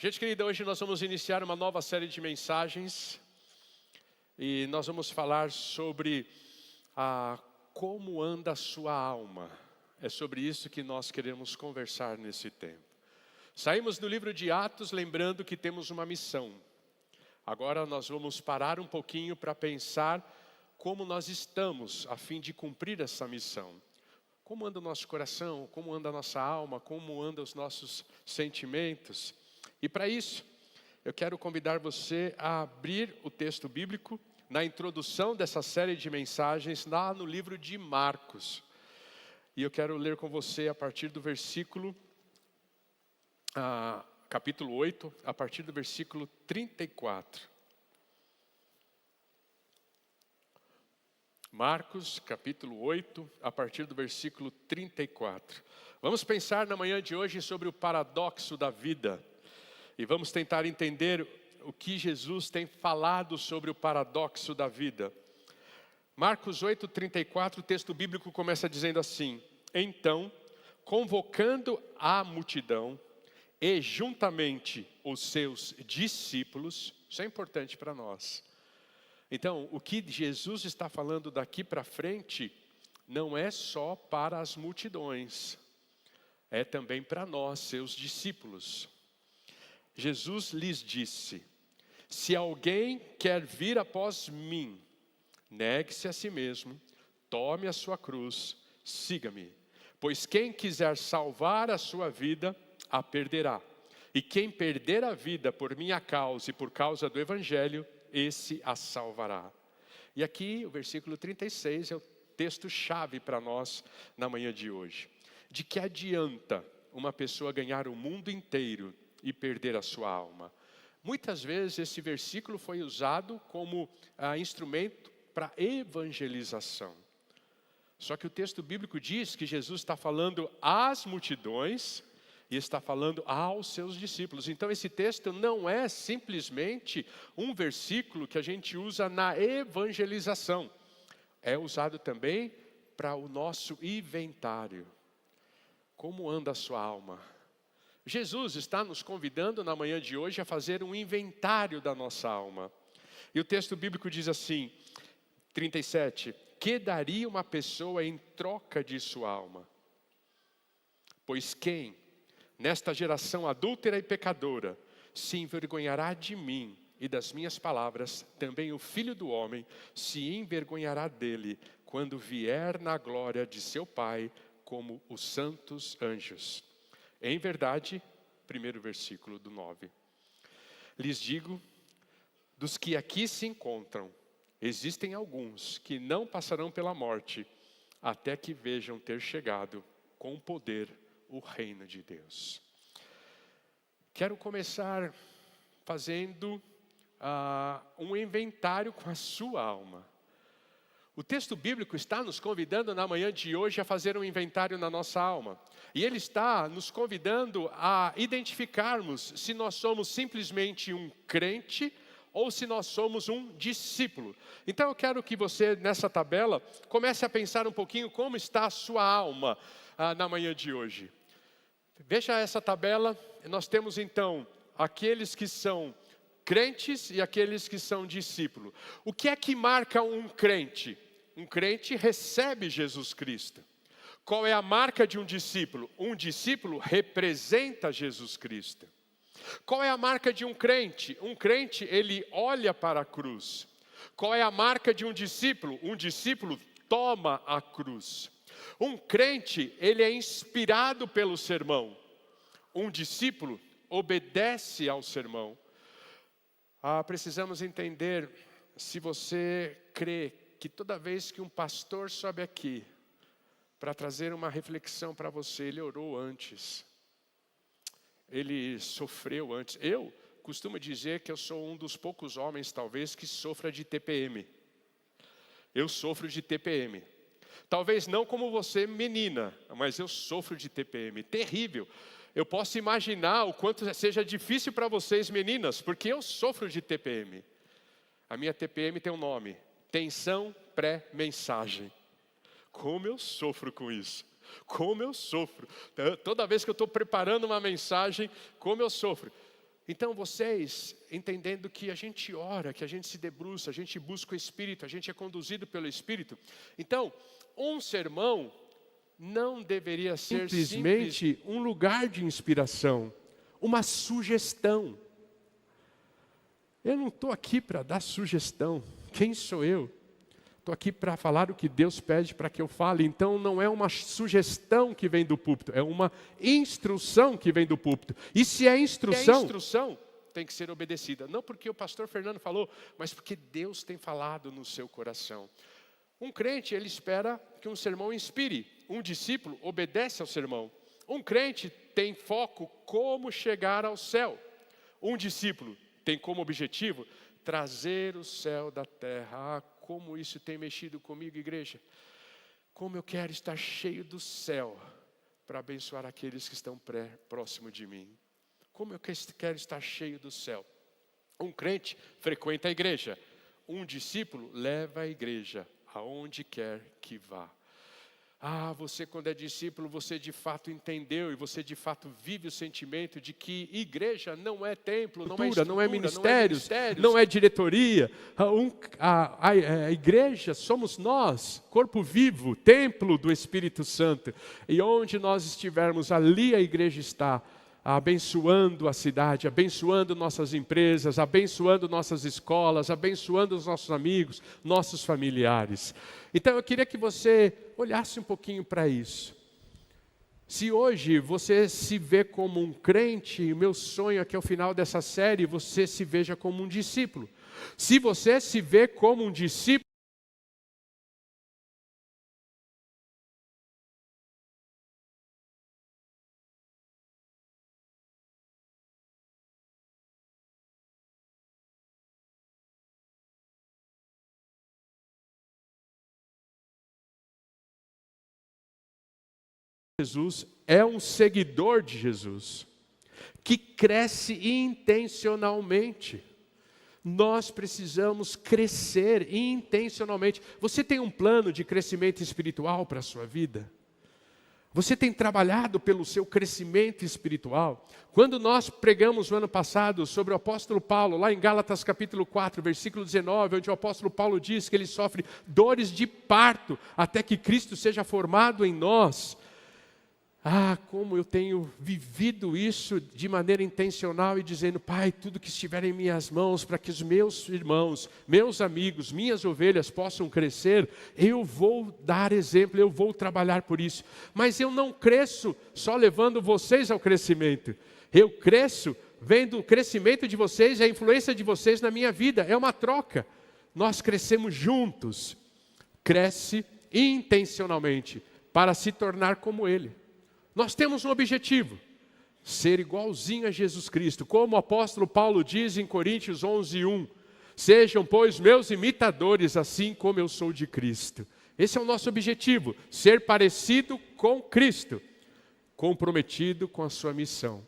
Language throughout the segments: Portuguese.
Gente querida, hoje nós vamos iniciar uma nova série de mensagens e nós vamos falar sobre como anda a sua alma. É sobre isso que nós queremos conversar nesse tempo. Saímos do livro de Atos lembrando que temos uma missão. Agora nós vamos parar um pouquinho para pensar como nós estamos a fim de cumprir essa missão. Como anda o nosso coração, como anda a nossa alma, como andam os nossos sentimentos. E para isso, eu quero convidar você a abrir o texto bíblico na introdução dessa série de mensagens lá no livro de Marcos. E eu quero ler com você a partir do versículo, capítulo 8, a partir do versículo 34. Marcos, capítulo 8, a partir do versículo 34. Vamos pensar na manhã de hoje sobre o paradoxo da vida. E vamos tentar entender o que Jesus tem falado sobre o paradoxo da vida. Marcos 8, 34, o texto bíblico começa dizendo assim: Então, convocando a multidão e juntamente os seus discípulos, isso é importante para nós. Então, o que Jesus está falando daqui para frente não é só para as multidões, é também para nós, seus discípulos. Jesus lhes disse: Se alguém quer vir após mim, negue-se a si mesmo, tome a sua cruz, siga-me. Pois quem quiser salvar a sua vida, a perderá. E quem perder a vida por minha causa e por causa do Evangelho, esse a salvará. E aqui o versículo 36 é o texto-chave para nós na manhã de hoje. De que adianta uma pessoa ganhar o mundo inteiro e perder a sua alma? Muitas vezes esse versículo foi usado como instrumento para evangelização. Só que o texto bíblico diz que Jesus está falando às multidões e está falando aos seus discípulos. Então esse texto não é simplesmente um versículo que a gente usa na evangelização. É usado também para o nosso inventário. Como anda a sua alma? Jesus está nos convidando na manhã de hoje a fazer um inventário da nossa alma. E o texto bíblico diz assim, 37, que daria uma pessoa em troca de sua alma? Pois quem, nesta geração adúltera e pecadora, se envergonhará de mim e das minhas palavras, também o Filho do Homem se envergonhará dele, quando vier na glória de seu Pai, como os santos anjos. Em verdade, primeiro versículo do 9. Lhes digo, dos que aqui se encontram, existem alguns que não passarão pela morte, até que vejam ter chegado com poder o reino de Deus. Quero começar fazendo um inventário com a sua alma. O texto bíblico está nos convidando na manhã de hoje a fazer um inventário na nossa alma. E ele está nos convidando a identificarmos se nós somos simplesmente um crente ou se nós somos um discípulo. Então eu quero que você, nessa tabela, comece a pensar um pouquinho como está a sua alma na manhã de hoje. Veja essa tabela, nós temos então aqueles que são crentes e aqueles que são discípulos. O que é que marca um crente? Um crente recebe Jesus Cristo. Qual é a marca de um discípulo? Um discípulo representa Jesus Cristo. Qual é a marca de um crente? Um crente, ele olha para a cruz. Qual é a marca de um discípulo? Um discípulo toma a cruz. Um crente, ele é inspirado pelo sermão. Um discípulo obedece ao sermão. Precisamos entender, se você crê que toda vez que um pastor sobe aqui para trazer uma reflexão para você, ele orou antes, ele sofreu antes. Eu costumo dizer que eu sou um dos poucos homens, talvez, que sofra de TPM. Eu sofro de TPM. Talvez não como você, menina, mas eu sofro de TPM, terrível. Eu posso imaginar o quanto seja difícil para vocês, meninas, porque eu sofro de TPM. A minha TPM tem um nome, tensão pré-mensagem. Como eu sofro com isso. Como eu sofro. Toda vez que eu estou preparando uma mensagem, como eu sofro. Então vocês, entendendo que a gente ora, que a gente se debruça, a gente busca o Espírito, a gente é conduzido pelo Espírito. Então, um sermão não deveria ser simplesmente um lugar de inspiração, uma sugestão. Eu não estou aqui para dar sugestão. Quem sou eu? Estou aqui para falar o que Deus pede para que eu fale. Então não é uma sugestão que vem do púlpito, é uma instrução que vem do púlpito. E se é instrução, tem que ser obedecida. Não porque o pastor Fernando falou, mas porque Deus tem falado no seu coração. Um crente, ele espera que um sermão inspire. Um discípulo obedece ao sermão. Um crente tem foco como chegar ao céu. Um discípulo tem como objetivo trazer o céu da terra. Ah, como isso tem mexido comigo, igreja. Como eu quero estar cheio do céu para abençoar aqueles que estão próximo de mim. Como eu quero estar cheio do céu. Um crente frequenta a igreja. Um discípulo leva a igreja aonde quer que vá. Ah, você quando é discípulo, você de fato entendeu e você de fato vive o sentimento de que igreja não é templo, não é estrutura, não é ministérios, não é diretoria. A igreja somos nós, corpo vivo, templo do Espírito Santo. E onde nós estivermos, ali a igreja está, abençoando a cidade, abençoando nossas empresas, abençoando nossas escolas, abençoando os nossos amigos, nossos familiares. Então eu queria que você olhasse um pouquinho para isso. Se hoje você se vê como um crente, meu sonho é que ao final dessa série você se veja como um discípulo. Se você se vê como um discípulo, Jesus é um seguidor de Jesus, que cresce intencionalmente. Nós precisamos crescer intencionalmente. Você tem um plano de crescimento espiritual para a sua vida? Você tem trabalhado pelo seu crescimento espiritual? Quando nós pregamos no ano passado sobre o apóstolo Paulo, lá em Gálatas capítulo 4, versículo 19, onde o apóstolo Paulo diz que ele sofre dores de parto, até que Cristo seja formado em nós. Ah, como eu tenho vivido isso de maneira intencional e dizendo, Pai, tudo que estiver em minhas mãos, para que os meus irmãos, meus amigos, minhas ovelhas possam crescer, eu vou dar exemplo, eu vou trabalhar por isso. Mas eu não cresço só levando vocês ao crescimento. Eu cresço vendo o crescimento de vocês e a influência de vocês na minha vida. É uma troca. Nós crescemos juntos. Cresce intencionalmente para se tornar como Ele. Nós temos um objetivo, ser igualzinho a Jesus Cristo, como o apóstolo Paulo diz em Coríntios 11:1, sejam, pois, meus imitadores, assim como eu sou de Cristo. Esse é o nosso objetivo, ser parecido com Cristo, comprometido com a sua missão.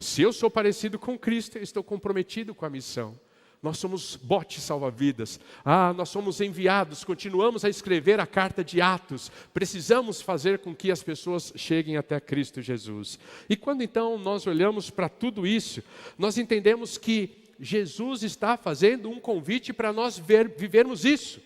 Se eu sou parecido com Cristo, eu estou comprometido com a missão. Nós somos bote salva-vidas. Nós somos enviados, continuamos a escrever a carta de Atos. Precisamos fazer com que as pessoas cheguem até Cristo Jesus. E quando então nós olhamos para tudo isso, nós entendemos que Jesus está fazendo um convite para nós vivermos isso.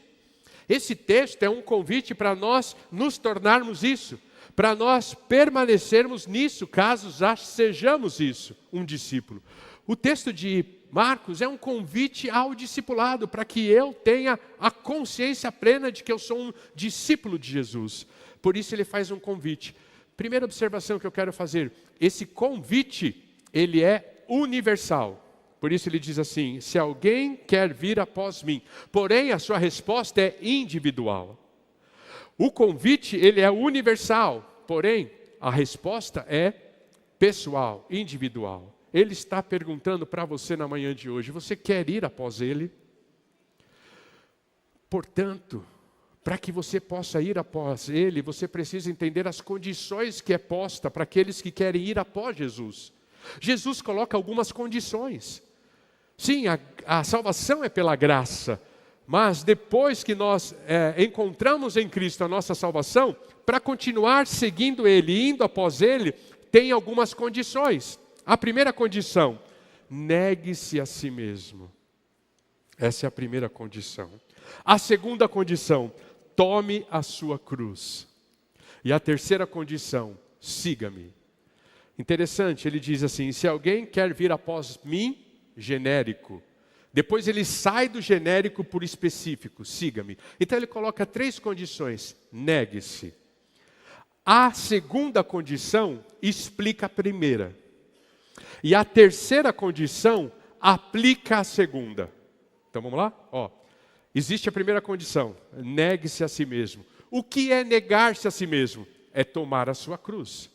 Esse texto é um convite para nós nos tornarmos isso, para nós permanecermos nisso, caso já sejamos isso, um discípulo. O texto de Marcos é um convite ao discipulado, para que eu tenha a consciência plena de que eu sou um discípulo de Jesus. Por isso ele faz um convite. Primeira observação que eu quero fazer, esse convite, ele é universal. Por isso ele diz assim, se alguém quer vir após mim, porém a sua resposta é individual. O convite, ele é universal, porém a resposta é pessoal, individual. Ele está perguntando para você na manhã de hoje, você quer ir após Ele? Portanto, para que você possa ir após Ele, você precisa entender as condições que é posta para aqueles que querem ir após Jesus. Jesus coloca algumas condições. Sim, a salvação é pela graça, mas depois que nós encontramos em Cristo a nossa salvação, para continuar seguindo Ele, indo após Ele, tem algumas condições. A primeira condição, negue-se a si mesmo. Essa é a primeira condição. A segunda condição, tome a sua cruz. E a terceira condição, siga-me. Interessante, ele diz assim, se alguém quer vir após mim, genérico. Depois ele sai do genérico por específico, siga-me. Então ele coloca 3 condições, negue-se. A segunda condição explica a primeira. E a terceira condição aplica a segunda. Então vamos lá? Existe a primeira condição, negue-se a si mesmo. O que é negar-se a si mesmo? É tomar a sua cruz.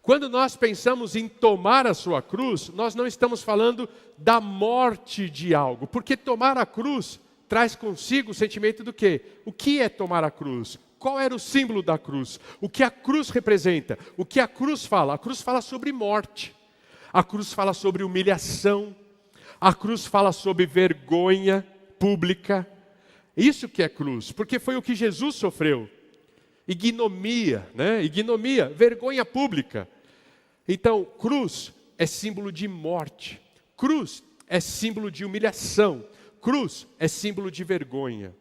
Quando nós pensamos em tomar a sua cruz, nós não estamos falando da morte de algo. Porque tomar a cruz traz consigo o sentimento do quê? O que é tomar a cruz? Qual era o símbolo da cruz? O que a cruz representa? O que a cruz fala? A cruz fala sobre morte. A cruz fala sobre humilhação. A cruz fala sobre vergonha pública. Isso que é cruz, porque foi o que Jesus sofreu. Ignomia, Ignomia, vergonha pública. Então, cruz é símbolo de morte. Cruz é símbolo de humilhação. Cruz é símbolo de vergonha.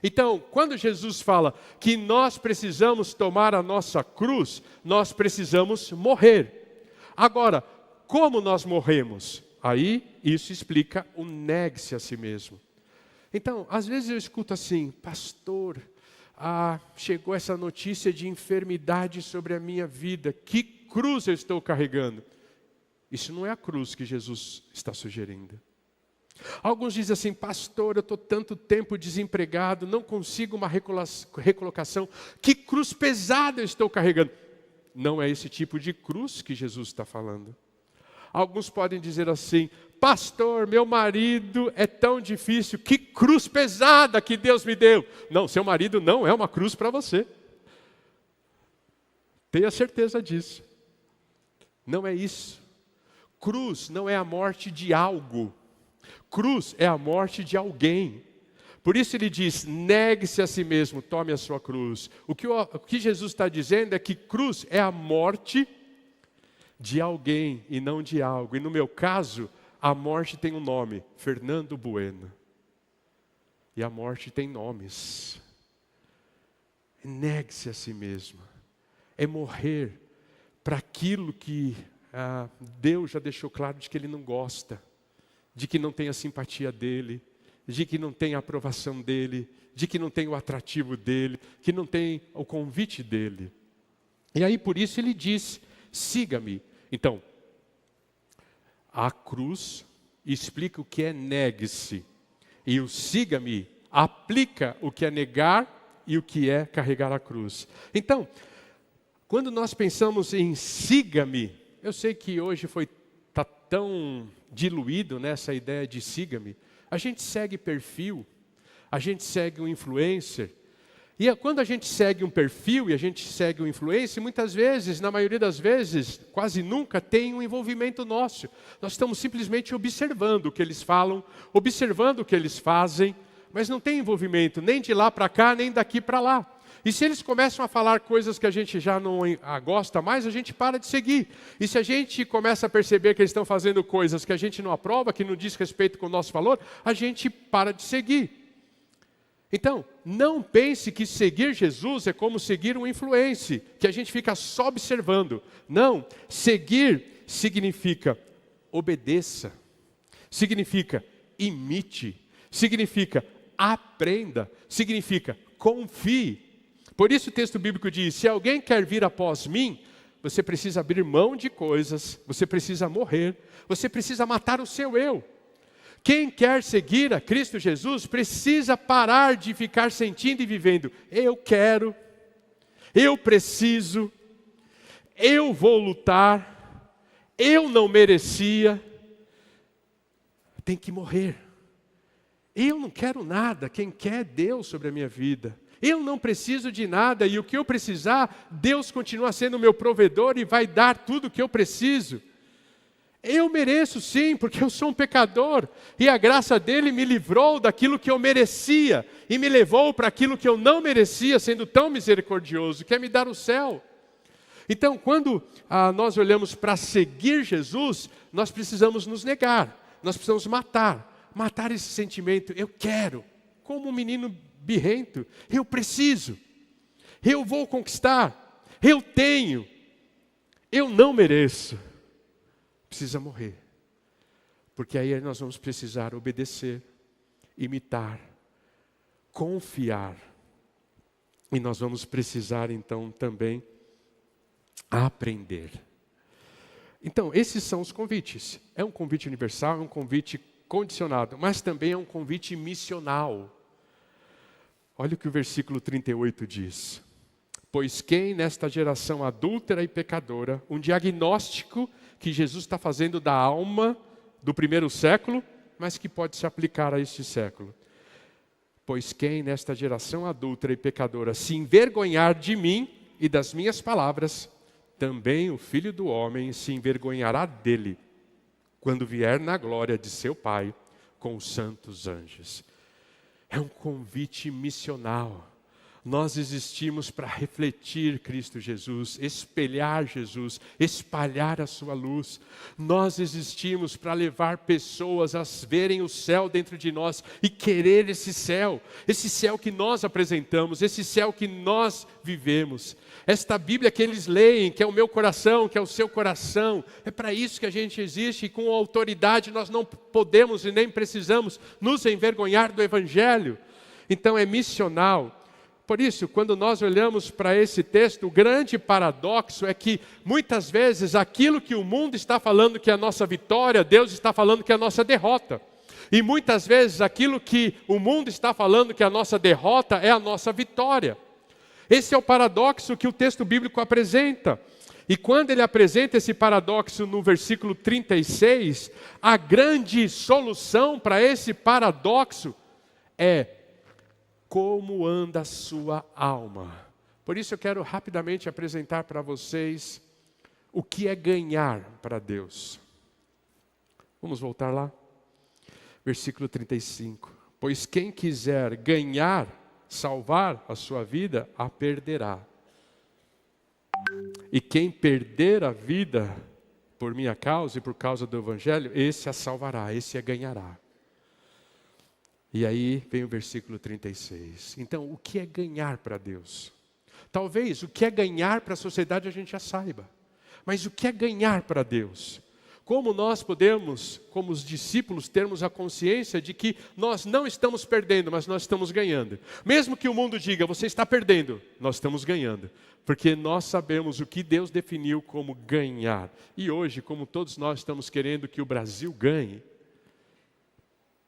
Então, quando Jesus fala que nós precisamos tomar a nossa cruz, nós precisamos morrer. Agora, como nós morremos? Aí, isso explica o negue-se a si mesmo. Então, às vezes eu escuto assim, pastor, chegou essa notícia de enfermidade sobre a minha vida, que cruz eu estou carregando? Isso não é a cruz que Jesus está sugerindo. Alguns dizem assim, pastor, eu estou tanto tempo desempregado, não consigo uma recolocação, que cruz pesada eu estou carregando? Não é esse tipo de cruz que Jesus está falando. Alguns podem dizer assim, pastor, meu marido é tão difícil, que cruz pesada que Deus me deu. Não, seu marido não é uma cruz para você. Tenha certeza disso. Não é isso. Cruz não é a morte de algo. Cruz é a morte de alguém. Por isso ele diz, negue-se a si mesmo, tome a sua cruz. O que Jesus está dizendo é que cruz é a morte de alguém e não de algo. E no meu caso, a morte tem um nome, Fernando Bueno. E a morte tem nomes. Negue-se a si mesmo. É morrer para aquilo que Deus já deixou claro de que Ele não gosta, de que não tem a simpatia dEle, de que não tem a aprovação dEle, de que não tem o atrativo dEle, que não tem o convite dEle. E aí por isso Ele diz, siga-me. Então, a cruz explica o que é negue-se. E o siga-me aplica o que é negar e o que é carregar a cruz. Então, quando nós pensamos em siga-me, eu sei que hoje está tão diluído nessa ideia de siga-me. A gente segue perfil, a gente segue um influencer. E quando a gente segue um perfil e a gente segue um influencer, muitas vezes, na maioria das vezes, quase nunca tem um envolvimento nosso. Nós estamos simplesmente observando o que eles falam, observando o que eles fazem, mas não tem envolvimento nem de lá para cá, nem daqui para lá. E se eles começam a falar coisas que a gente já não gosta mais, a gente para de seguir. E se a gente começa a perceber que eles estão fazendo coisas que a gente não aprova, que não diz respeito com o nosso valor, a gente para de seguir. Então, não pense que seguir Jesus é como seguir um influencer, que a gente fica só observando. Não, seguir significa obedeça, significa imite, significa aprenda, significa confie. Por isso o texto bíblico diz, se alguém quer vir após mim, você precisa abrir mão de coisas, você precisa morrer, você precisa matar o seu eu. Quem quer seguir a Cristo Jesus precisa parar de ficar sentindo e vivendo. Eu quero, eu preciso, eu vou lutar, eu não merecia. Tem que morrer. Eu não quero nada, quem quer é Deus sobre a minha vida. Eu não preciso de nada e o que eu precisar, Deus continua sendo o meu provedor e vai dar tudo o que eu preciso. Eu mereço sim, porque eu sou um pecador. E a graça dele me livrou daquilo que eu merecia. E me levou para aquilo que eu não merecia, sendo tão misericordioso, que é me dar o céu. Então, quando nós olhamos para seguir Jesus, nós precisamos nos negar, nós precisamos matar esse sentimento, eu quero, como um menino birrento, eu preciso, eu vou conquistar, eu tenho, eu não mereço. Precisa morrer, porque aí nós vamos precisar obedecer, imitar, confiar, e nós vamos precisar então também aprender. Então, esses são os convites. É um convite universal, é um convite condicionado, mas também é um convite missional. Olha o que o versículo 38 diz. Pois quem nesta geração adúltera e pecadora, um diagnóstico que Jesus está fazendo da alma do primeiro século, mas que pode se aplicar a este século. Pois quem nesta geração adúltera e pecadora se envergonhar de mim e das minhas palavras, também o Filho do Homem se envergonhará dele, quando vier na glória de seu Pai com os santos anjos. É um convite missional. Nós existimos para refletir Cristo Jesus, espelhar Jesus, espalhar a sua luz. Nós existimos para levar pessoas a verem o céu dentro de nós e querer esse céu que nós apresentamos, esse céu que nós vivemos. Esta Bíblia que eles leem, que é o meu coração, que é o seu coração, é para isso que a gente existe, e com autoridade nós não podemos e nem precisamos nos envergonhar do Evangelho. Então é missional. Por isso, quando nós olhamos para esse texto, o grande paradoxo é que, muitas vezes, aquilo que o mundo está falando que é a nossa vitória, Deus está falando que é a nossa derrota. E muitas vezes, aquilo que o mundo está falando que é a nossa derrota, é a nossa vitória. Esse é o paradoxo que o texto bíblico apresenta. E quando ele apresenta esse paradoxo no versículo 36, a grande solução para esse paradoxo é: como anda a sua alma? Por isso eu quero rapidamente apresentar para vocês o que é ganhar para Deus. Vamos voltar lá? Versículo 35. Pois quem quiser ganhar, salvar a sua vida, a perderá. E quem perder a vida por minha causa e por causa do Evangelho, esse a salvará, esse a ganhará. E aí vem o versículo 36. Então, o que é ganhar para Deus? Talvez o que é ganhar para a sociedade a gente já saiba. Mas o que é ganhar para Deus? Como nós podemos, como os discípulos, termos a consciência de que nós não estamos perdendo, mas nós estamos ganhando. Mesmo que o mundo diga, você está perdendo, nós estamos ganhando. Porque nós sabemos o que Deus definiu como ganhar. E hoje, como todos nós estamos querendo que o Brasil ganhe,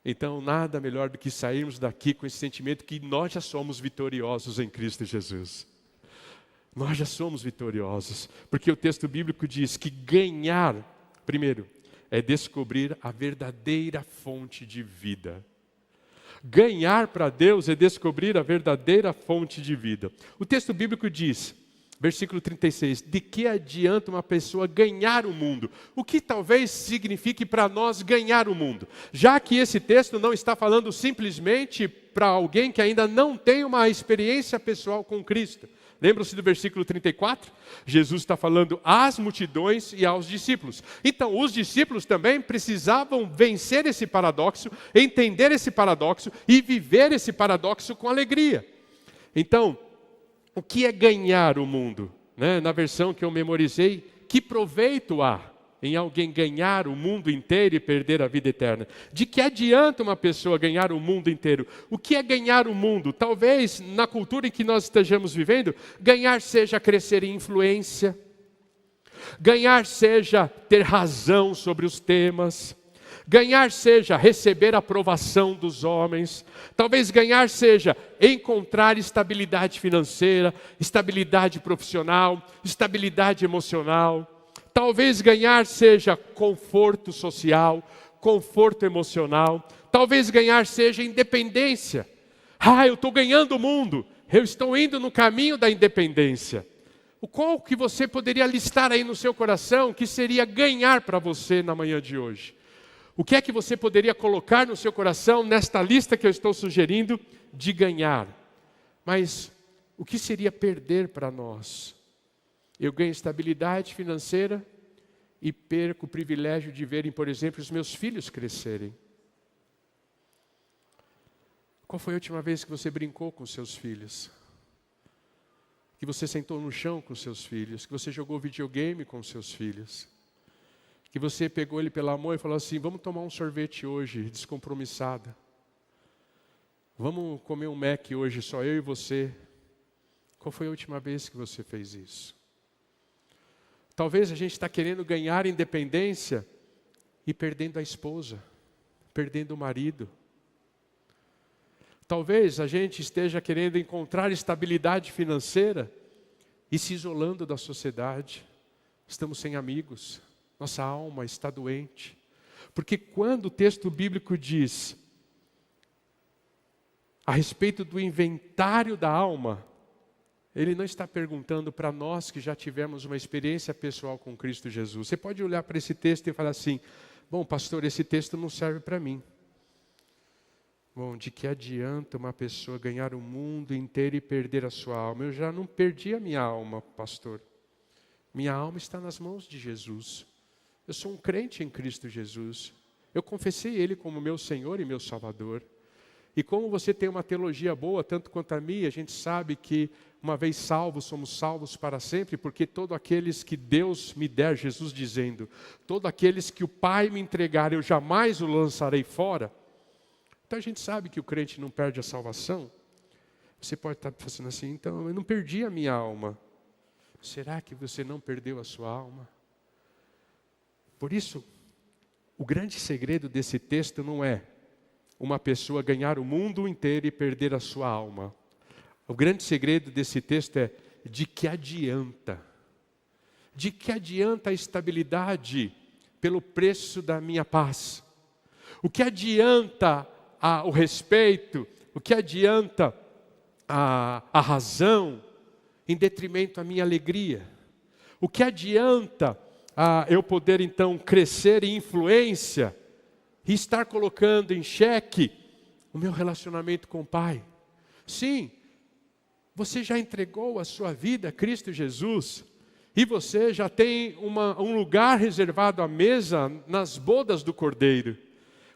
então, nada melhor do que sairmos daqui com esse sentimento que nós já somos vitoriosos em Cristo Jesus. Nós já somos vitoriosos, porque o texto bíblico diz que ganhar, primeiro, é descobrir a verdadeira fonte de vida. Ganhar para Deus é descobrir a verdadeira fonte de vida. O texto bíblico diz, versículo 36, de que adianta uma pessoa ganhar o mundo? O que talvez signifique para nós ganhar o mundo? Já que esse texto não está falando simplesmente para alguém que ainda não tem uma experiência pessoal com Cristo. Lembram-se do versículo 34? Jesus está falando às multidões e aos discípulos. Então, os discípulos também precisavam vencer esse paradoxo, entender esse paradoxo e viver esse paradoxo com alegria. Então, o que é ganhar o mundo? Na versão que eu memorizei, que proveito há em alguém ganhar o mundo inteiro e perder a vida eterna? De que adianta uma pessoa ganhar o mundo inteiro? O que é ganhar o mundo? Talvez, na cultura em que nós estejamos vivendo, ganhar seja crescer em influência, ganhar seja ter razão sobre os temas, ganhar seja receber a aprovação dos homens. Talvez ganhar seja encontrar estabilidade financeira, estabilidade profissional, estabilidade emocional. Talvez ganhar seja conforto social, conforto emocional. Talvez ganhar seja independência. Eu estou ganhando o mundo, eu estou indo no caminho da independência. Qual que você poderia listar aí no seu coração que seria ganhar para você na manhã de hoje? O que é que você poderia colocar no seu coração nesta lista que eu estou sugerindo de ganhar? Mas o que seria perder para nós? eu ganho estabilidade financeira e perco o privilégio de verem, por exemplo, os meus filhos crescerem. Qual foi a última vez que você brincou com seus filhos? Que você sentou no chão com seus filhos? Que você jogou videogame com seus filhos? Que você pegou ele pela mão e falou assim, vamos tomar um sorvete hoje, descompromissada. Vamos comer um Mac hoje, só eu e você. Qual foi a última vez que você fez isso? Talvez a gente está querendo ganhar independência e perdendo a esposa, perdendo o marido. Talvez a gente esteja querendo encontrar estabilidade financeira e se isolando da sociedade. Estamos sem amigos, nossa alma está doente. Porque quando o texto bíblico diz a respeito do inventário da alma, ele não está perguntando para nós que já tivemos uma experiência pessoal com Cristo Jesus. Você pode olhar para esse texto e falar assim, bom, pastor, esse texto não serve para mim. Bom, de que adianta uma pessoa ganhar o mundo inteiro e perder a sua alma? Eu já não perdi a minha alma, pastor. Minha alma está nas mãos de Jesus. Eu sou um crente em Cristo Jesus. Eu confessei Ele como meu Senhor e meu Salvador. E como você tem uma teologia boa, tanto quanto a minha, a gente sabe que uma vez salvos, somos salvos para sempre, porque todos aqueles que Deus me der, Jesus dizendo, todos aqueles que o Pai me entregar, eu jamais o lançarei fora. Então a gente sabe que o crente não perde a salvação. Você pode estar pensando assim, então eu não perdi a minha alma. Será que você não perdeu a sua alma? Por isso, o grande segredo desse texto não é uma pessoa ganhar o mundo inteiro e perder a sua alma. O grande segredo desse texto é de que adianta? De que adianta a estabilidade pelo preço da minha paz? O que adianta o respeito, o que adianta a razão em detrimento à minha alegria? O que adianta eu poder então crescer em influência e estar colocando em xeque o meu relacionamento com o Pai? Sim, você já entregou a sua vida a Cristo Jesus e você já tem um lugar reservado à mesa nas bodas do Cordeiro.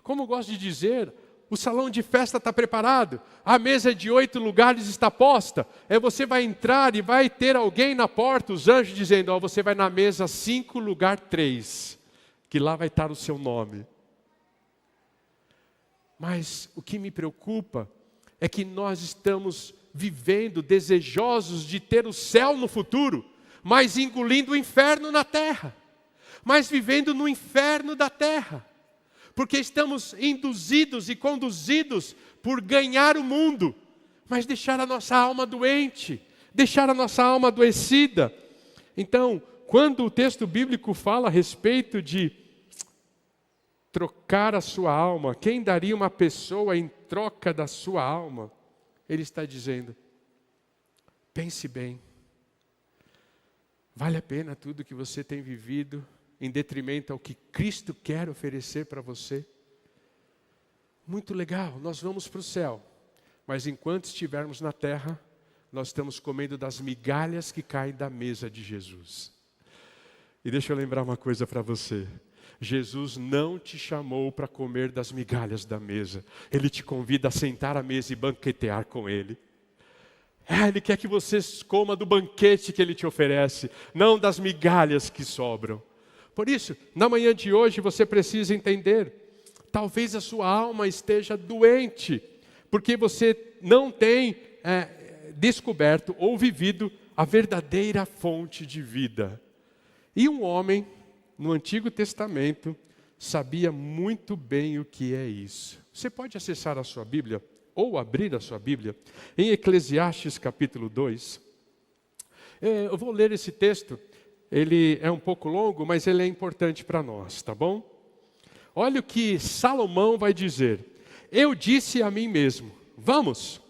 Como eu gosto de dizer, o salão de festa está preparado, a mesa de 8 lugares está posta. Você vai entrar e vai ter alguém na porta, os anjos dizendo, você vai na mesa 5, lugar 3, que lá vai estar o seu nome. Mas o que me preocupa é que nós estamos vivendo desejosos de ter o céu no futuro, mas engolindo o inferno na terra, mas vivendo no inferno da terra. Porque estamos induzidos e conduzidos por ganhar o mundo, mas deixar a nossa alma doente, deixar a nossa alma adoecida. Então, quando o texto bíblico fala a respeito de trocar a sua alma, quem daria uma pessoa em troca da sua alma? Ele está dizendo, pense bem, vale a pena tudo que você tem vivido em detrimento ao que Cristo quer oferecer para você? Muito legal, nós vamos para o céu, mas enquanto estivermos na terra, nós estamos comendo das migalhas que caem da mesa de Jesus. E deixa eu lembrar uma coisa para você, Jesus não te chamou para comer das migalhas da mesa, Ele te convida a sentar à mesa e banquetear com Ele. Ele quer que você coma do banquete que Ele te oferece, não das migalhas que sobram. Por isso, na manhã de hoje você precisa entender, talvez a sua alma esteja doente, porque você não tem descoberto ou vivido a verdadeira fonte de vida. E um homem, no Antigo Testamento, sabia muito bem o que é isso. Você pode acessar a sua Bíblia, ou abrir a sua Bíblia, em Eclesiastes capítulo 2. Eu vou ler esse texto. Ele é um pouco longo, mas ele é importante para nós, tá bom? Olha o que Salomão vai dizer. Eu disse a mim mesmo, vamos,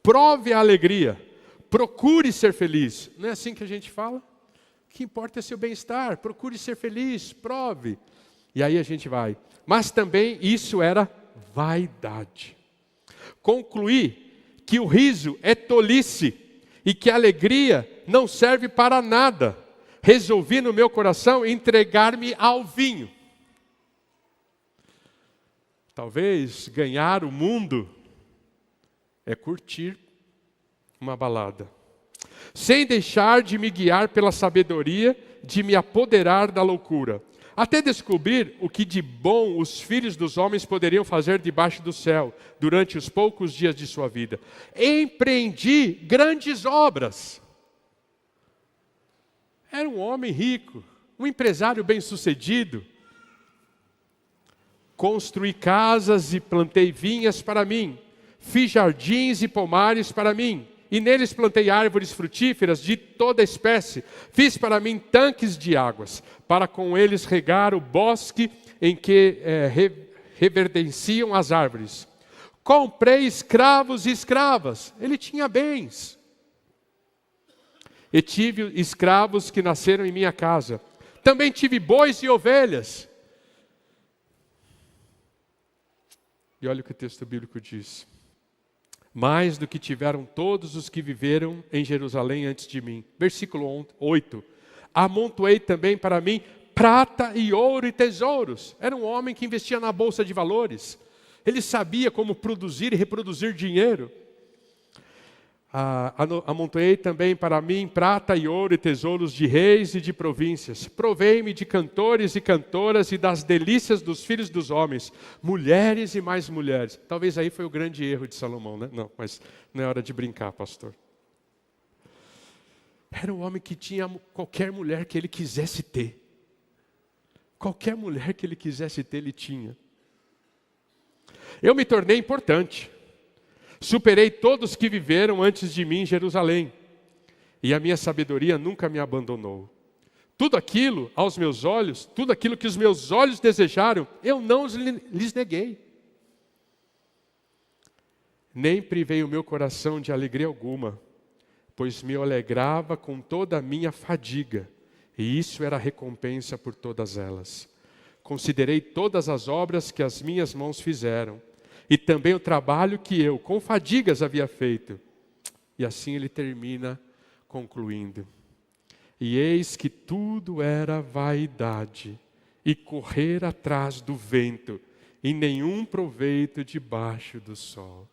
prove a alegria, procure ser feliz. Não é assim que a gente fala? O que importa é seu bem-estar, procure ser feliz, prove. E aí a gente vai. Mas também isso era vaidade. Concluí que o riso é tolice e que a alegria não serve para nada. resolvi no meu coração entregar-me ao vinho. Talvez ganhar o mundo é curtir uma balada, sem deixar de me guiar pela sabedoria, de me apoderar da loucura, até descobrir o que de bom os filhos dos homens poderiam fazer debaixo do céu, durante os poucos dias de sua vida. Empreendi grandes obras. Era um homem rico, um empresário bem-sucedido. Construí casas e plantei vinhas para mim, fiz jardins e pomares para mim, e neles plantei árvores frutíferas de toda espécie. Fiz para mim tanques de águas, para com eles regar o bosque em que reverdenciam as árvores. Comprei escravos e escravas, ele tinha bens. E tive escravos que nasceram em minha casa. Também tive bois e ovelhas. E olha o que o texto bíblico diz. Mais do que tiveram todos os que viveram em Jerusalém antes de mim. Versículo 8. Amontoei também para mim prata e ouro e tesouros. Era um homem que investia na bolsa de valores. Ele sabia como produzir e reproduzir dinheiro. Amontoei também para mim prata e ouro e tesouros de reis e de províncias. Provei-me de cantores e cantoras e das delícias dos filhos dos homens, mulheres e mais mulheres. Talvez aí foi o grande erro de Salomão, né? Não, mas não é hora de brincar, pastor. Era um homem que tinha qualquer mulher que ele quisesse ter. Qualquer mulher que ele quisesse ter, ele tinha. Eu me tornei importante. Superei todos que viveram antes de mim em Jerusalém, e a minha sabedoria nunca me abandonou. Tudo aquilo aos meus olhos, tudo aquilo que os meus olhos desejaram, eu não lhes neguei. Nem privei o meu coração de alegria alguma, pois me alegrava com toda a minha fadiga, e isso era recompensa por todas elas. Considerei todas as obras que as minhas mãos fizeram, e também o trabalho que eu, com fadigas, havia feito. E assim ele termina concluindo. E eis que tudo era vaidade, e correr atrás do vento, e nenhum proveito debaixo do sol.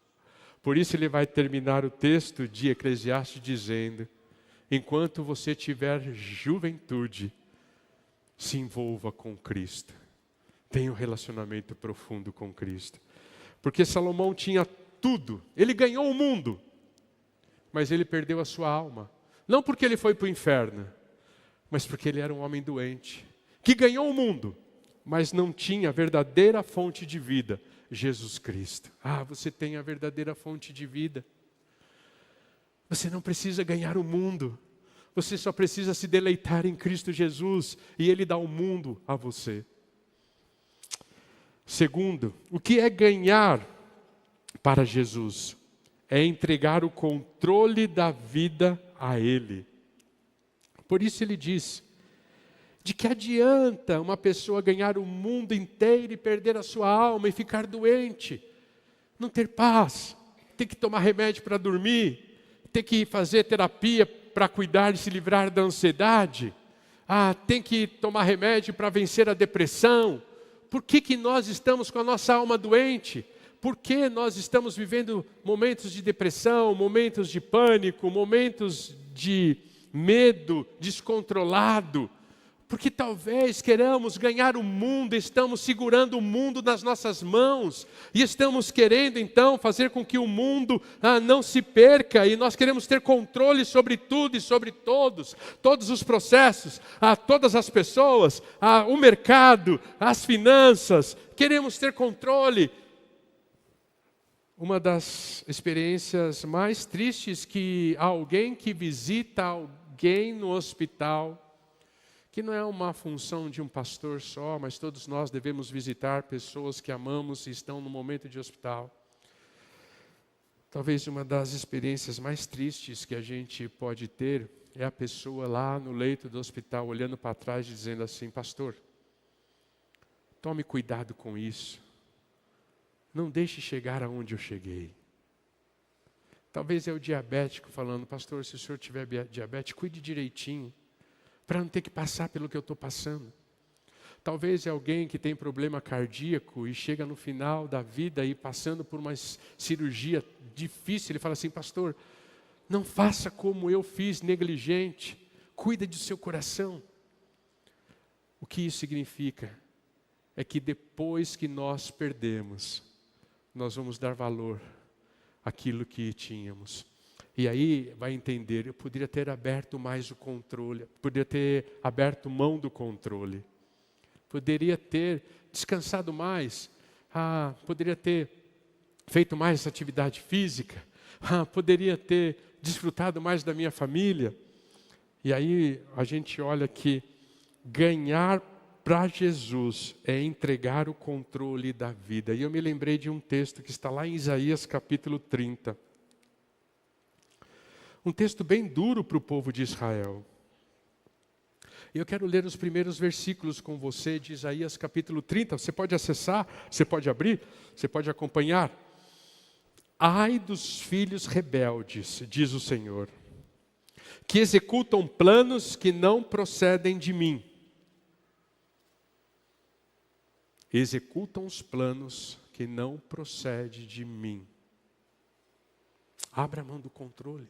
Por isso ele vai terminar o texto de Eclesiastes dizendo: enquanto você tiver juventude, se envolva com Cristo. Tenha um relacionamento profundo com Cristo. Porque Salomão tinha tudo, ele ganhou o mundo, mas ele perdeu a sua alma. Não porque ele foi para o inferno, mas porque ele era um homem doente, que ganhou o mundo, mas não tinha a verdadeira fonte de vida, Jesus Cristo. Ah, você tem a verdadeira fonte de vida. Você não precisa ganhar o mundo, você só precisa se deleitar em Cristo Jesus, e Ele dá o mundo a você. Segundo, o que é ganhar para Jesus? É entregar o controle da vida a Ele. Por isso ele diz, de que adianta uma pessoa ganhar o mundo inteiro e perder a sua alma e ficar doente? Não ter paz, ter que tomar remédio para dormir, ter que fazer terapia para cuidar e se livrar da ansiedade, tem que tomar remédio para vencer a depressão. Por que nós estamos com a nossa alma doente? Por que nós estamos vivendo momentos de depressão, momentos de pânico, momentos de medo descontrolado? Porque talvez queramos ganhar o mundo, estamos segurando o mundo nas nossas mãos, e estamos querendo então fazer com que o mundo não se perca, e nós queremos ter controle sobre tudo e sobre todos os processos, todas as pessoas, o mercado, as finanças, queremos ter controle. Uma das experiências mais tristes que alguém que visita alguém no hospital, que não é uma função de um pastor só, mas todos nós devemos visitar pessoas que amamos e estão no momento de hospital. Talvez uma das experiências mais tristes que a gente pode ter é a pessoa lá no leito do hospital, olhando para trás e dizendo assim: pastor, tome cuidado com isso. Não deixe chegar aonde eu cheguei. Talvez é o diabético falando: pastor, se o senhor tiver diabetes, cuide direitinho, para não ter que passar pelo que eu estou passando. Talvez é alguém que tem problema cardíaco e chega no final da vida e passando por uma cirurgia difícil, ele fala assim: pastor, não faça como eu fiz, negligente, cuida do seu coração. O que isso significa? É que depois que nós perdemos, nós vamos dar valor àquilo que tínhamos. E aí vai entender, eu poderia ter aberto mais o controle, poderia ter aberto mão do controle. Poderia ter descansado mais, poderia ter feito mais atividade física, poderia ter desfrutado mais da minha família. E aí a gente olha que ganhar para Jesus é entregar o controle da vida. E eu me lembrei de um texto que está lá em Isaías capítulo 30. Um texto bem duro para o povo de Israel. Eu quero ler os primeiros versículos com você de Isaías capítulo 30. Você pode acessar, você pode abrir, você pode acompanhar. Ai dos filhos rebeldes, diz o Senhor, que executam planos que não procedem de mim. Executam os planos que não procedem de mim. Abra a mão do controle.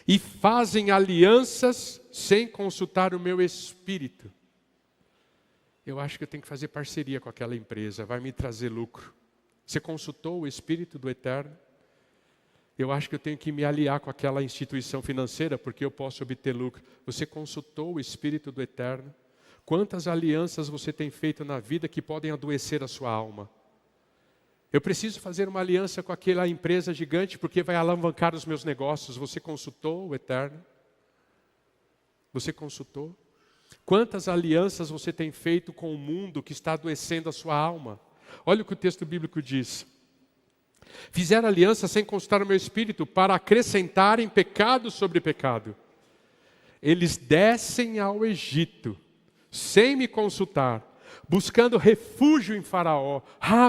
E fazem alianças sem consultar o meu espírito. Eu acho que eu tenho que fazer parceria com aquela empresa, vai me trazer lucro. Você consultou o Espírito do Eterno? Eu acho que eu tenho que me aliar com aquela instituição financeira, porque eu posso obter lucro. Você consultou o Espírito do Eterno? Quantas alianças você tem feito na vida que podem adoecer a sua alma? Eu preciso fazer uma aliança com aquela empresa gigante porque vai alavancar os meus negócios. Você consultou o Eterno? Você consultou? Quantas alianças você tem feito com o mundo que está adoecendo a sua alma? Olha o que o texto bíblico diz. Fizeram aliança sem consultar o meu espírito para acrescentarem pecado sobre pecado. Eles descem ao Egito sem me consultar, buscando refúgio em Faraó.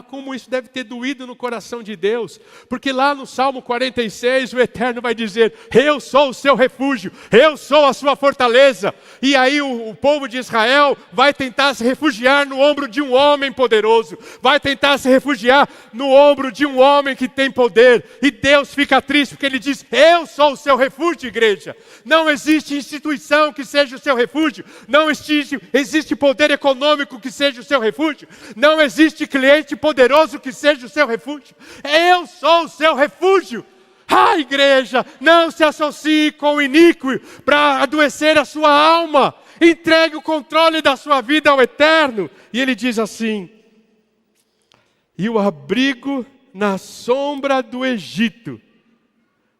Como isso deve ter doído no coração de Deus, porque lá no Salmo 46 o Eterno vai dizer: eu sou o seu refúgio, eu sou a sua fortaleza. E aí o povo de Israel vai tentar se refugiar no ombro de um homem poderoso, vai tentar se refugiar no ombro de um homem que tem poder, e Deus fica triste porque ele diz: eu sou o seu refúgio, igreja. Não existe instituição que seja o seu refúgio, não existe poder econômico que seja o seu refúgio, não existe cliente poderoso que seja o seu refúgio. Eu sou o seu refúgio. Igreja, não se associe com o iníquo para adoecer a sua alma. Entregue o controle da sua vida ao Eterno. E ele diz assim: e o abrigo na sombra do Egito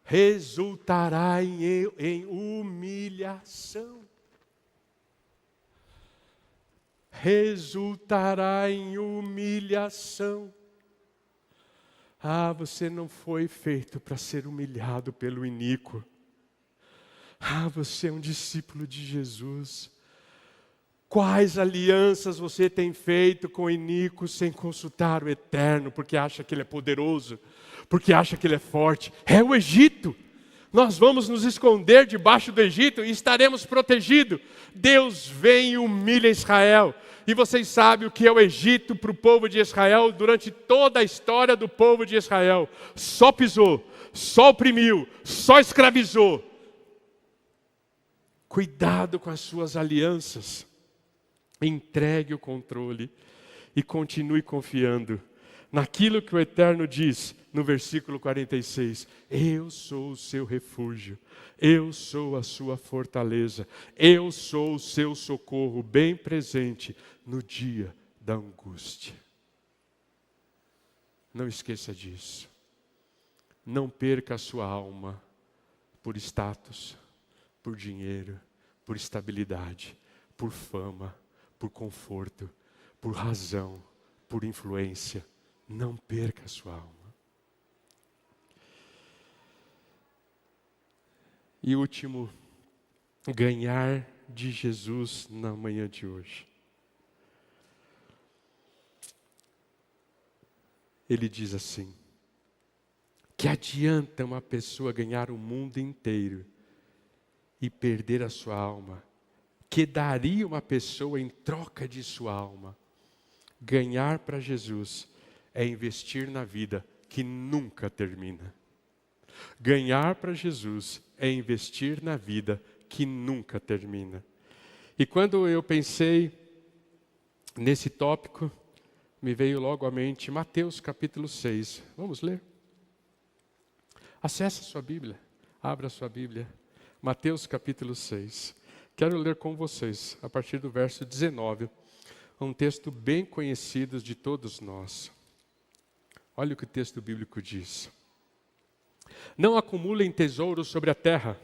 resultará em humilhação. Resultará em humilhação. Você não foi feito para ser humilhado pelo iníquo. Você é um discípulo de Jesus. Quais alianças você tem feito com o iníquo sem consultar o Eterno, porque acha que ele é poderoso, porque acha que ele é forte? É o Egito. Nós vamos nos esconder debaixo do Egito e estaremos protegidos. Deus vem e humilha Israel. E vocês sabem o que é o Egito para o povo de Israel durante toda a história do povo de Israel. Só pisou, só oprimiu, só escravizou. Cuidado com as suas alianças. Entregue o controle e continue confiando naquilo que o Eterno diz no versículo 46. Eu sou o seu refúgio, eu sou a sua fortaleza, eu sou o seu socorro bem presente no dia da angústia. Não esqueça disso. Não perca a sua alma por status, por dinheiro, por estabilidade, por fama, por conforto, por razão, por influência. Não perca a sua alma. E último, ganhar de Jesus na manhã de hoje. Ele diz assim: que adianta uma pessoa ganhar o mundo inteiro e perder a sua alma que daria uma pessoa em troca de sua alma. Ganhar para Jesus é investir na vida que nunca termina. Ganhar para Jesus é investir na vida que nunca termina. E quando eu pensei nesse tópico, me veio logo à mente Mateus capítulo 6. Vamos ler? Acesse a sua Bíblia, abra a sua Bíblia. Mateus capítulo 6. Quero ler com vocês, a partir do verso 19, um texto bem conhecido de todos nós. Olha o que o texto bíblico diz. Não acumulem tesouros sobre a terra,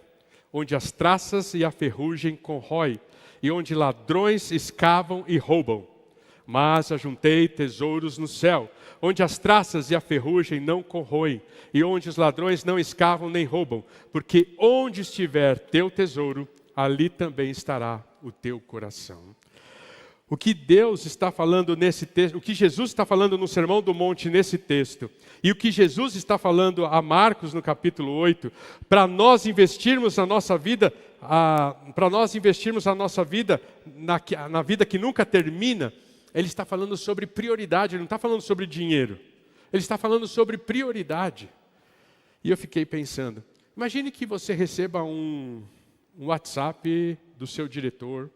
onde as traças e a ferrugem corroem, e onde ladrões escavam e roubam. Mas ajuntei tesouros no céu, onde as traças e a ferrugem não corroem, e onde os ladrões não escavam nem roubam, porque onde estiver teu tesouro, ali também estará o teu coração. O que Deus está falando nesse texto, o que Jesus está falando no Sermão do Monte nesse texto, e o que Jesus está falando a Marcos no capítulo 8, para nós investirmos a nossa vida, na vida que nunca termina, ele está falando sobre prioridade, ele não está falando sobre dinheiro, ele está falando sobre prioridade. E eu fiquei pensando, imagine que você receba um WhatsApp do seu diretor,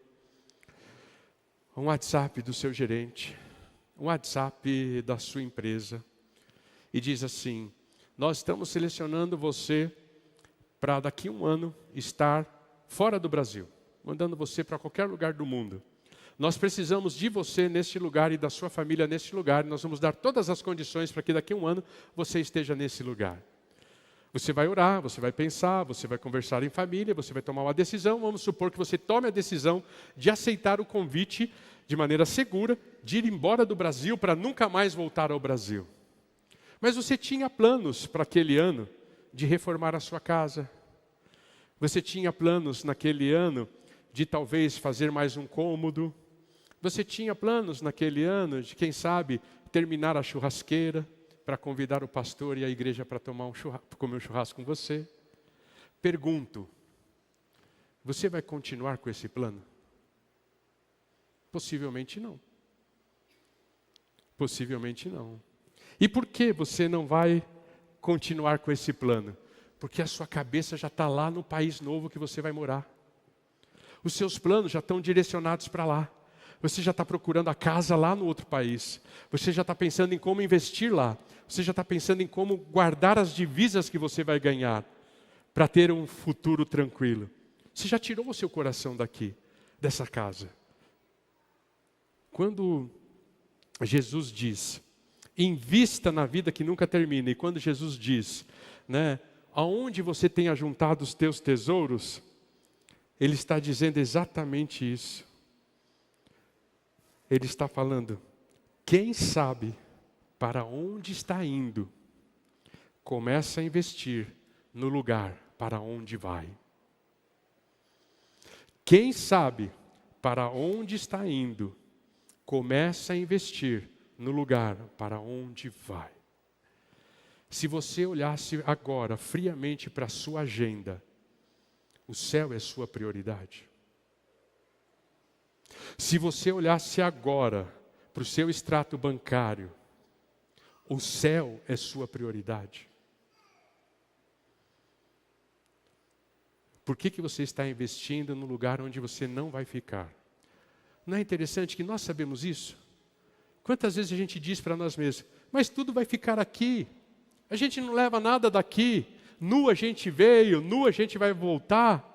um WhatsApp do seu gerente, um WhatsApp da sua empresa, e diz assim: nós estamos selecionando você para daqui a um ano estar fora do Brasil, mandando você para qualquer lugar do mundo. Nós precisamos de você neste lugar e da sua família neste lugar, e nós vamos dar todas as condições para que daqui a um ano você esteja nesse lugar. Você vai orar, você vai pensar, você vai conversar em família, você vai tomar uma decisão. Vamos supor que você tome a decisão de aceitar o convite de maneira segura, de ir embora do Brasil para nunca mais voltar ao Brasil. Mas você tinha planos para aquele ano de reformar a sua casa. Você tinha planos naquele ano de talvez fazer mais um cômodo. Você tinha planos naquele ano de, quem sabe, terminar a churrasqueira, para convidar o pastor e a igreja para comer um churrasco com você. Pergunto, você vai continuar com esse plano? Possivelmente não. Possivelmente não. E por que você não vai continuar com esse plano? Porque a sua cabeça já está lá no país novo que você vai morar. Os seus planos já estão direcionados para lá. Você já está procurando a casa lá no outro país. Você já está pensando em como investir lá. Você já está pensando em como guardar as divisas que você vai ganhar para ter um futuro tranquilo. Você já tirou o seu coração daqui, dessa casa. Quando Jesus diz, invista na vida que nunca termina. E quando Jesus diz, aonde você tem ajuntado os teus tesouros, Ele está dizendo exatamente isso. Ele está falando, quem sabe para onde está indo, começa a investir no lugar para onde vai. Quem sabe para onde está indo, começa a investir no lugar para onde vai. Se você olhasse agora friamente para a sua agenda, o céu é sua prioridade. Se você olhasse agora para o seu extrato bancário, o céu é sua prioridade. Por que você está investindo no lugar onde você não vai ficar? Não é interessante que nós sabemos isso? Quantas vezes a gente diz para nós mesmos, mas tudo vai ficar aqui, a gente não leva nada daqui, nu a gente veio, nu a gente vai voltar.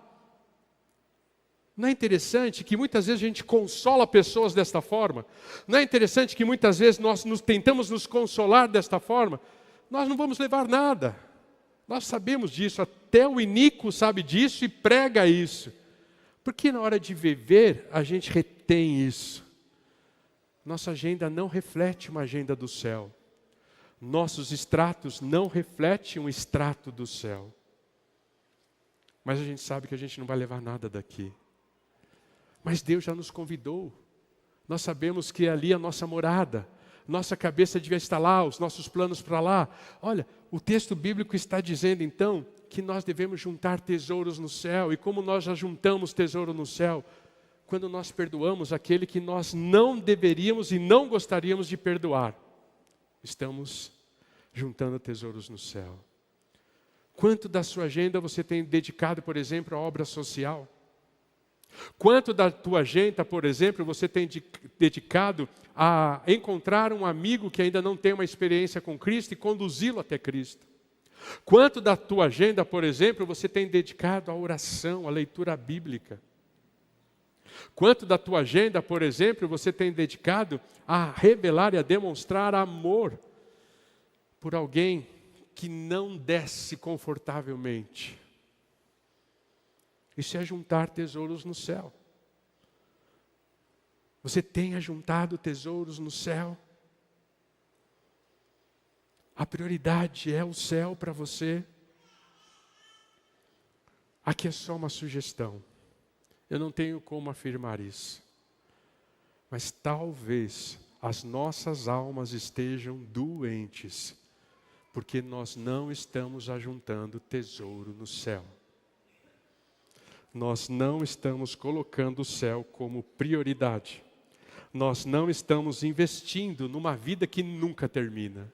Não é interessante que muitas vezes a gente consola pessoas desta forma? Não é interessante que muitas vezes nós tentamos nos consolar desta forma? Nós não vamos levar nada. Nós sabemos disso, até o iníquo sabe disso e prega isso. Porque na hora de viver, a gente retém isso. Nossa agenda não reflete uma agenda do céu. Nossos extratos não refletem um extrato do céu. Mas a gente sabe que a gente não vai levar nada daqui. Mas Deus já nos convidou. Nós sabemos que ali é a nossa morada. Nossa cabeça devia estar lá, os nossos planos para lá. Olha, o texto bíblico está dizendo então que nós devemos juntar tesouros no céu. E como nós já juntamos tesouro no céu? quando nós perdoamos aquele que nós não deveríamos e não gostaríamos de perdoar, estamos juntando tesouros no céu. Quanto da sua agenda você tem dedicado, por exemplo, à obra social? Quanto da tua agenda, por exemplo, você tem dedicado a encontrar um amigo que ainda não tem uma experiência com Cristo e conduzi-lo até Cristo? Quanto da tua agenda, por exemplo, você tem dedicado à oração, à leitura bíblica? Quanto da tua agenda, por exemplo, você tem dedicado a revelar e a demonstrar amor por alguém que não desce confortavelmente? Isso é juntar tesouros no céu. Você tem ajuntado tesouros no céu? A prioridade é o céu para você? Aqui é só uma sugestão. Eu não tenho como afirmar isso. Mas talvez as nossas almas estejam doentes, porque nós não estamos ajuntando tesouro no céu. Nós não estamos colocando o céu como prioridade. Nós não estamos investindo numa vida que nunca termina.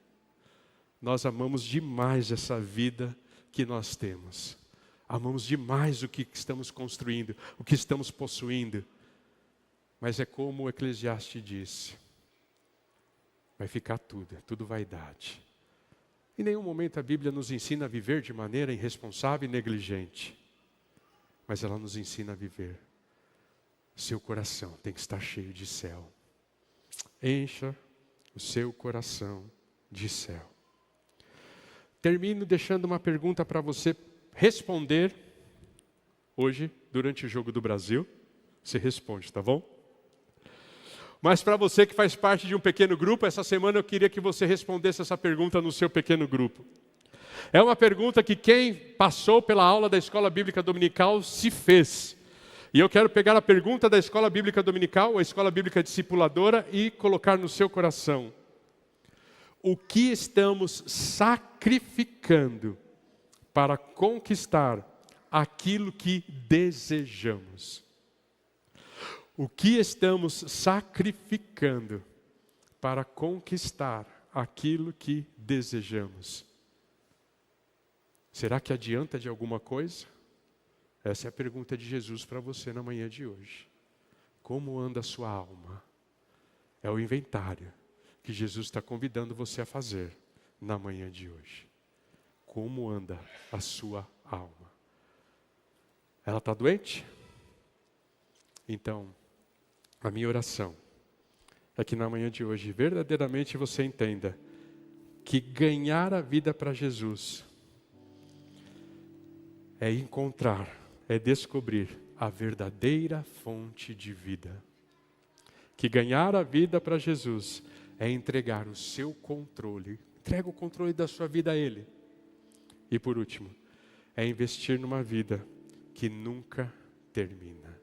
Nós amamos demais essa vida que nós temos. Amamos demais o que estamos construindo, o que estamos possuindo. Mas é como o Eclesiastes disse: vai ficar tudo, é tudo vaidade. Em nenhum momento a Bíblia nos ensina a viver de maneira irresponsável e negligente. Mas ela nos ensina a viver. Seu coração tem que estar cheio de céu. Encha o seu coração de céu. Termino deixando uma pergunta para você responder hoje, durante o Jogo do Brasil. Você responde, tá bom? Mas para você que faz parte de um pequeno grupo, essa semana eu queria que você respondesse essa pergunta no seu pequeno grupo. É uma pergunta que quem passou pela aula da Escola Bíblica Dominical se fez. E eu quero pegar a pergunta da Escola Bíblica Dominical, a Escola Bíblica Discipuladora, e colocar no seu coração. O que estamos sacrificando para conquistar aquilo que desejamos? O que estamos sacrificando para conquistar aquilo que desejamos? Será que adianta de alguma coisa? Essa é a pergunta de Jesus para você na manhã de hoje. Como anda a sua alma? É o inventário que Jesus está convidando você a fazer na manhã de hoje. Como anda a sua alma? Ela está doente? Então, a minha oração é que na manhã de hoje verdadeiramente você entenda que ganhar a vida para Jesus é encontrar, é descobrir a verdadeira fonte de vida. Que ganhar a vida para Jesus é entregar o seu controle. Entrega o controle da sua vida a Ele. E por último, é investir numa vida que nunca termina.